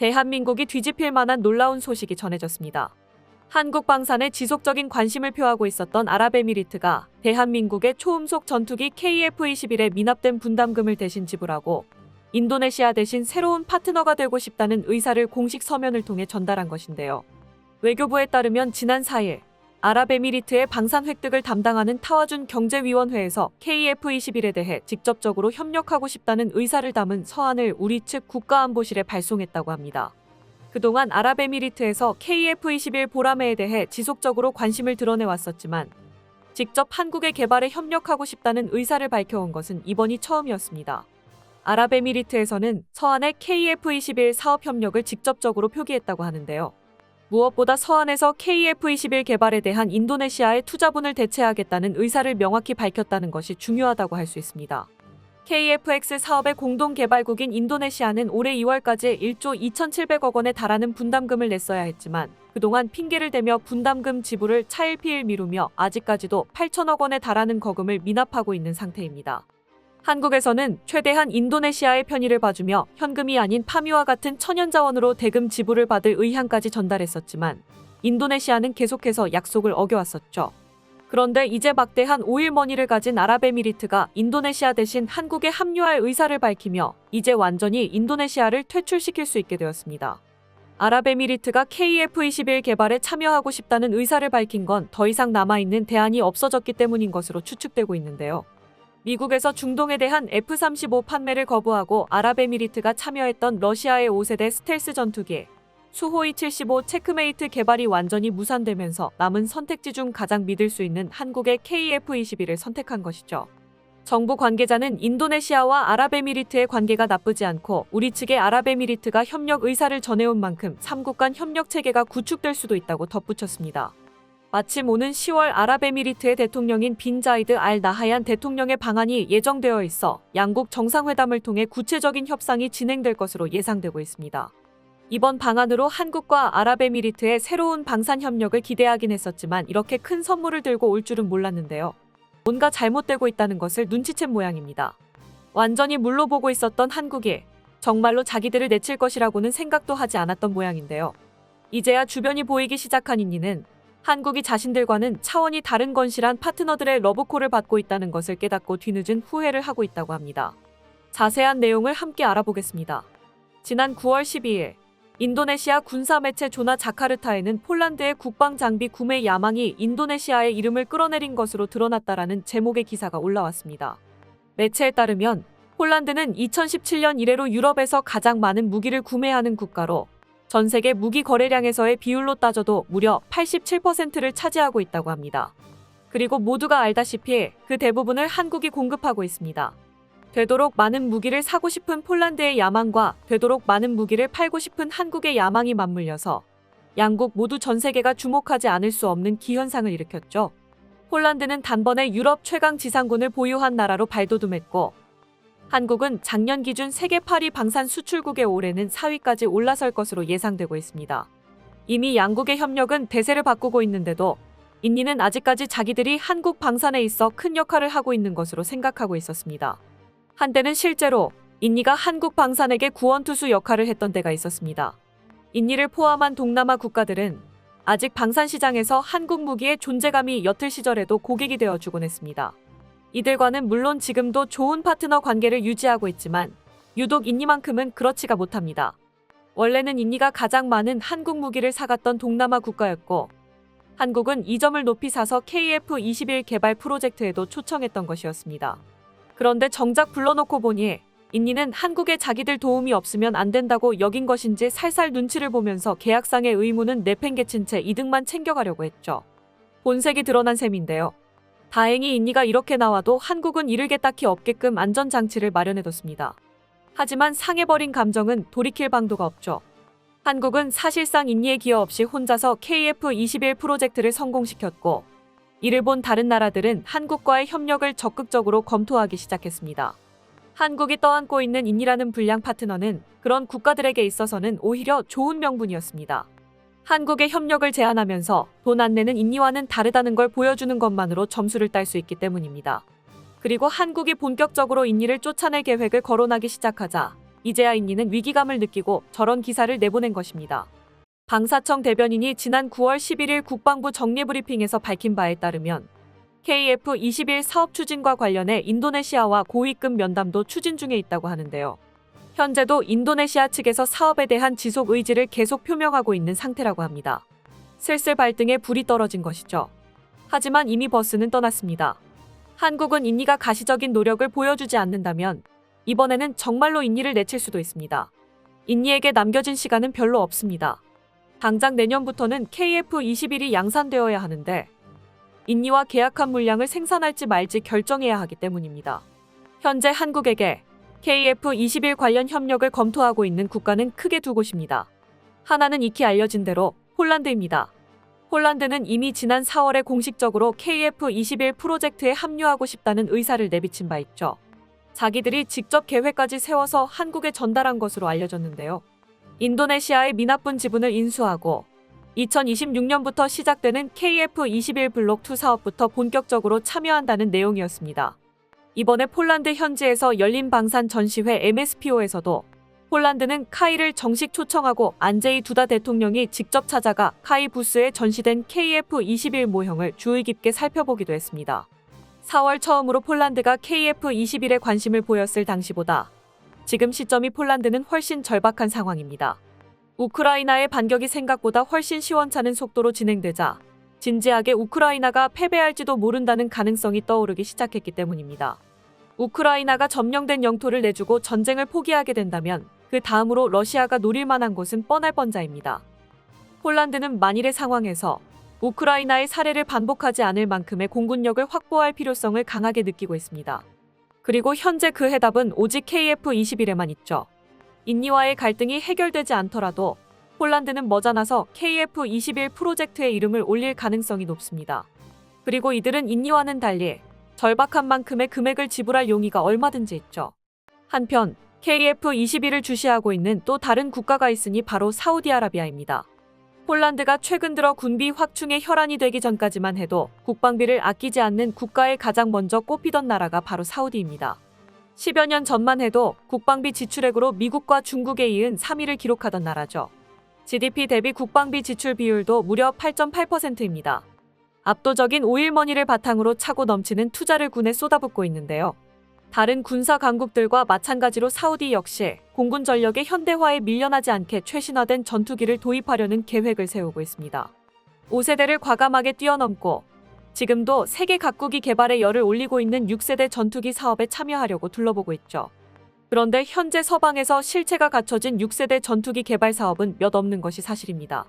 대한민국이 뒤집힐 만한 놀라운 소식이 전해졌습니다. 한국 방산에 지속적인 관심을 표하고 있었던 아랍에미리트가 대한민국의 초음속 전투기 KF-21에 미납된 분담금을 대신 지불하고 인도네시아 대신 새로운 파트너가 되고 싶다는 의사를 공식 서면을 통해 전달한 것인데요. 외교부에 따르면 지난 4일 아랍에미리트의 방산 획득을 담당하는 타와준 경제위원회에서 KF-21에 대해 직접적으로 협력하고 싶다는 의사를 담은 서한을 우리 측 국가안보실에 발송했다고 합니다. 그동안 아랍에미리트에서 KF-21 보라매에 대해 지속적으로 관심을 드러내왔었지만 직접 한국의 개발에 협력하고 싶다는 의사를 밝혀온 것은 이번이 처음이었습니다. 아랍에미리트에서는 서한에 KF-21 사업 협력을 직접적으로 표기했다고 하는데요. 무엇보다 서한에서 KF-21 개발에 대한 인도네시아의 투자분을 대체하겠다는 의사를 명확히 밝혔다는 것이 중요하다고 할 수 있습니다. KF-X 사업의 공동개발국인 인도네시아는 올해 2월까지 1조 2,700억 원에 달하는 분담금을 냈어야 했지만 그동안 핑계를 대며 분담금 지불을 차일피일 미루며 아직까지도 8천억 원에 달하는 거금을 미납하고 있는 상태입니다. 한국에서는 최대한 인도네시아의 편의를 봐주며 현금이 아닌 파미와 같은 천연자원으로 대금 지불을 받을 의향까지 전달했었지만 인도네시아는 계속해서 약속을 어겨왔었죠. 그런데 이제 막대한 오일머니를 가진 아랍에미리트가 인도네시아 대신 한국에 합류할 의사를 밝히며 이제 완전히 인도네시아를 퇴출시킬 수 있게 되었습니다. 아랍에미리트가 KF-21 개발에 참여하고 싶다는 의사를 밝힌 건 더 이상 남아있는 대안이 없어졌기 때문인 것으로 추측되고 있는데요. 미국에서 중동에 대한 F-35 판매를 거부하고 아랍에미리트가 참여했던 러시아의 5세대 스텔스 전투기 수호이 75 체크메이트 개발이 완전히 무산되면서 남은 선택지 중 가장 믿을 수 있는 한국의 KF-21을 선택한 것이죠. 정부 관계자는 인도네시아와 아랍에미리트의 관계가 나쁘지 않고 우리 측의 아랍에미리트가 협력 의사를 전해온 만큼 3국 간 협력 체계가 구축될 수도 있다고 덧붙였습니다. 마침 오는 10월 아랍에미리트의 대통령인 빈 자이드 알 나하얀 대통령의 방한이 예정되어 있어 양국 정상회담을 통해 구체적인 협상이 진행될 것으로 예상되고 있습니다. 이번 방안으로 한국과 아랍에미리트의 새로운 방산 협력을 기대하긴 했었지만 이렇게 큰 선물을 들고 올 줄은 몰랐는데요. 뭔가 잘못되고 있다는 것을 눈치챈 모양입니다. 완전히 물러보고 있었던 한국이 정말로 자기들을 내칠 것이라고는 생각도 하지 않았던 모양인데요. 이제야 주변이 보이기 시작한 인니는 한국이 자신들과는 차원이 다른 건실한 파트너들의 러브콜을 받고 있다는 것을 깨닫고 뒤늦은 후회를 하고 있다고 합니다. 자세한 내용을 함께 알아보겠습니다. 지난 9월 12일 인도네시아 군사매체 조나 자카르타에는 폴란드의 국방장비 구매 야망이 인도네시아의 이름을 끌어내린 것으로 드러났다라는 제목의 기사가 올라왔습니다. 매체에 따르면 폴란드는 2017년 이래로 유럽에서 가장 많은 무기를 구매하는 국가로 전 세계 무기 거래량에서의 비율로 따져도 무려 87%를 차지하고 있다고 합니다. 그리고 모두가 알다시피 그 대부분을 한국이 공급하고 있습니다. 되도록 많은 무기를 사고 싶은 폴란드의 야망과 되도록 많은 무기를 팔고 싶은 한국의 야망이 맞물려서 양국 모두 전 세계가 주목하지 않을 수 없는 기현상을 일으켰죠. 폴란드는 단번에 유럽 최강 지상군을 보유한 나라로 발돋움했고 한국은 작년 기준 세계 8위 방산 수출국의 올해는 4위까지 올라설 것으로 예상되고 있습니다. 이미 양국의 협력은 대세를 바꾸고 있는데도 인니는 아직까지 자기들이 한국 방산에 있어 큰 역할을 하고 있는 것으로 생각하고 있었습니다. 한때는 실제로 인니가 한국 방산에게 구원투수 역할을 했던 때가 있었습니다. 인니를 포함한 동남아 국가들은 아직 방산 시장에서 한국 무기의 존재감이 옅을 시절에도 고객이 되어주곤 했습니다. 이들과는 물론 지금도 좋은 파트너 관계를 유지하고 있지만 유독 인니만큼은 그렇지가 못합니다. 원래는 인니가 가장 많은 한국 무기를 사갔던 동남아 국가였고 한국은 이 점을 높이 사서 KF-21 개발 프로젝트에도 초청했던 것이었습니다. 그런데 정작 불러놓고 보니 인니는 한국에 자기들 도움이 없으면 안 된다고 여긴 것인지 살살 눈치를 보면서 계약상의 의무는 내팽개친 채 이득만 챙겨가려고 했죠. 본색이 드러난 셈인데요. 다행히 인니가 이렇게 나와도 한국은 잃을 게 딱히 없게끔 안전장치를 마련해뒀습니다. 하지만 상해버린 감정은 돌이킬 방도가 없죠. 한국은 사실상 인니의 기여 없이 혼자서 KF-21 프로젝트를 성공시켰고 이를 본 다른 나라들은 한국과의 협력을 적극적으로 검토하기 시작했습니다. 한국이 떠안고 있는 인니라는 불량 파트너는 그런 국가들에게 있어서는 오히려 좋은 명분이었습니다. 한국의 협력을 제안하면서 돈 안 내는 인니와는 다르다는 걸 보여주는 것만으로 점수를 딸 수 있기 때문입니다. 그리고 한국이 본격적으로 인니를 쫓아낼 계획을 거론하기 시작하자 이제야 인니는 위기감을 느끼고 저런 기사를 내보낸 것입니다. 방사청 대변인이 지난 9월 11일 국방부 정례브리핑에서 밝힌 바에 따르면 KF-21 사업 추진과 관련해 인도네시아와 고위급 면담도 추진 중에 있다고 하는데요. 현재도 인도네시아 측에서 사업에 대한 지속 의지를 계속 표명하고 있는 상태라고 합니다. 슬슬 발등에 불이 떨어진 것이죠. 하지만 이미 버스는 떠났습니다. 한국은 인니가 가시적인 노력을 보여주지 않는다면 이번에는 정말로 인니를 내칠 수도 있습니다. 인니에게 남겨진 시간은 별로 없습니다. 당장 내년부터는 KF-21이 양산되어야 하는데 인니와 계약한 물량을 생산할지 말지 결정해야 하기 때문입니다. 현재 한국에게 KF-21 관련 협력을 검토하고 있는 국가는 크게 두 곳입니다. 하나는 익히 알려진 대로 폴란드입니다. 폴란드는 이미 지난 4월에 공식적으로 KF-21 프로젝트에 합류하고 싶다는 의사를 내비친 바 있죠. 자기들이 직접 계획까지 세워서 한국에 전달한 것으로 알려졌는데요. 인도네시아의 미납분 지분을 인수하고 2026년부터 시작되는 KF-21 블록 2 사업부터 본격적으로 참여한다는 내용이었습니다. 이번에 폴란드 현지에서 열린 방산 전시회 MSPO에서도 폴란드는 카이를 정식 초청하고 안제이 두다 대통령이 직접 찾아가 카이 부스에 전시된 KF-21 모형을 주의 깊게 살펴보기도 했습니다. 4월 처음으로 폴란드가 KF-21에 관심을 보였을 당시보다 지금 시점이 폴란드는 훨씬 절박한 상황입니다. 우크라이나의 반격이 생각보다 훨씬 시원찮은 속도로 진행되자 진지하게 우크라이나가 패배할지도 모른다는 가능성이 떠오르기 시작했기 때문입니다. 우크라이나가 점령된 영토를 내주고 전쟁을 포기하게 된다면 그 다음으로 러시아가 노릴 만한 곳은 뻔할 뻔자입니다. 폴란드는 만일의 상황에서 우크라이나의 사례를 반복하지 않을 만큼의 공군력을 확보할 필요성을 강하게 느끼고 있습니다. 그리고 현재 그 해답은 오직 KF-21에만 있죠. 인니와의 갈등이 해결되지 않더라도 폴란드는 머지않아서 KF-21 프로젝트의 이름을 올릴 가능성이 높습니다. 그리고 이들은 인니와는 달리 절박한 만큼의 금액을 지불할 용의가 얼마든지 있죠. 한편 KF-21을 주시하고 있는 또 다른 국가가 있으니 바로 사우디아라비아입니다. 폴란드가 최근 들어 군비 확충의 혈안이 되기 전까지만 해도 국방비를 아끼지 않는 국가에 가장 먼저 꼽히던 나라가 바로 사우디입니다. 10여 년 전만 해도 국방비 지출액으로 미국과 중국에 이은 3위를 기록하던 나라죠. GDP 대비 국방비 지출 비율도 무려 8.8%입니다. 압도적인 오일머니를 바탕으로 차고 넘치는 투자를 군에 쏟아붓고 있는데요. 다른 군사 강국들과 마찬가지로 사우디 역시 공군 전력의 현대화에 밀려나지 않게 최신화된 전투기를 도입하려는 계획을 세우고 있습니다. 5세대를 과감하게 뛰어넘고 지금도 세계 각국이 개발에 열을 올리고 있는 6세대 전투기 사업에 참여하려고 둘러보고 있죠. 그런데 현재 서방에서 실체가 갖춰진 6세대 전투기 개발 사업은 몇 없는 것이 사실입니다.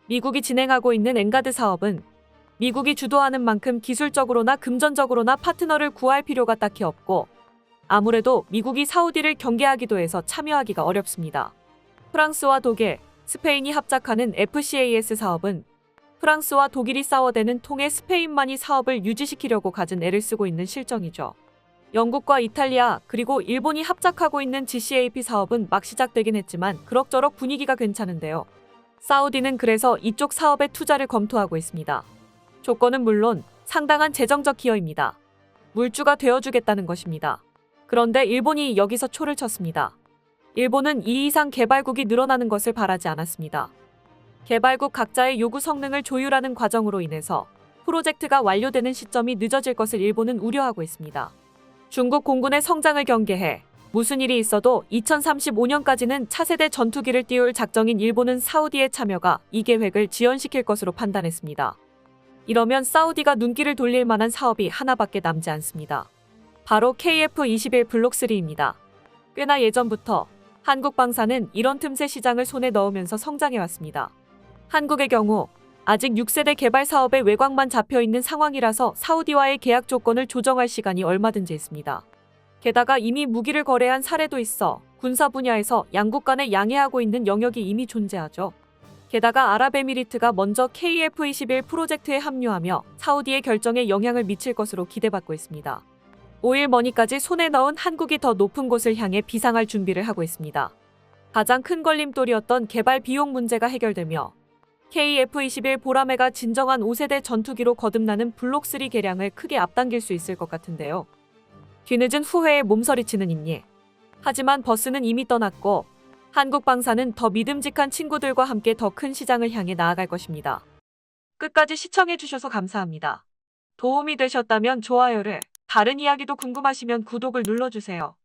미국이 진행하고 있는 엔가드 사업은 미국이 주도하는 만큼 기술적으로나 금전적으로나 파트너를 구할 필요가 딱히 없고 아무래도 미국이 사우디를 경계하기도 해서 참여하기가 어렵습니다. 프랑스와 독일, 스페인이 합작하는 FCAS 사업은 프랑스와 독일이 싸워대는 통에 스페인만이 사업을 유지시키려고 갖은 애를 쓰고 있는 실정이죠. 영국과 이탈리아 그리고 일본이 합작하고 있는 GCAP 사업은 막 시작되긴 했지만 그럭저럭 분위기가 괜찮은데요. 사우디는 그래서 이쪽 사업에 투자를 검토하고 있습니다. 조건은 물론 상당한 재정적 기여입니다. 물주가 되어주겠다는 것입니다. 그런데 일본이 여기서 초를 쳤습니다. 일본은 이 이상 개발국이 늘어나는 것을 바라지 않았습니다. 개발국 각자의 요구 성능을 조율하는 과정으로 인해서 프로젝트가 완료되는 시점이 늦어질 것을 일본은 우려하고 있습니다. 중국 공군의 성장을 경계해 무슨 일이 있어도 2035년까지는 차세대 전투기를 띄울 작정인 일본은 사우디의 참여가 이 계획을 지연시킬 것으로 판단했습니다. 이러면 사우디가 눈길을 돌릴 만한 사업이 하나밖에 남지 않습니다. 바로 KF-21 블록 3입니다. 꽤나 예전부터 한국 방사는 이런 틈새 시장을 손에 넣으면서 성장해왔습니다. 한국의 경우 아직 6세대 개발 사업의 외곽만 잡혀있는 상황이라서 사우디와의 계약 조건을 조정할 시간이 얼마든지 있습니다. 게다가 이미 무기를 거래한 사례도 있어 군사 분야에서 양국 간에 양해하고 있는 영역이 이미 존재하죠. 게다가 아랍에미리트가 먼저 KF-21 프로젝트에 합류하며 사우디의 결정에 영향을 미칠 것으로 기대받고 있습니다. 오일머니까지 손에 넣은 한국이 더 높은 곳을 향해 비상할 준비를 하고 있습니다. 가장 큰 걸림돌이었던 개발 비용 문제가 해결되며 KF-21 보라매가 진정한 5세대 전투기로 거듭나는 블록 3 개량을 크게 앞당길 수 있을 것 같은데요. 뒤늦은 후회에 몸서리치는 인니. 하지만 버스는 이미 떠났고 한국방사는 더 믿음직한 친구들과 함께 더 큰 시장을 향해 나아갈 것입니다. 끝까지 시청해주셔서 감사합니다. 도움이 되셨다면 좋아요를, 다른 이야기도 궁금하시면 구독을 눌러주세요.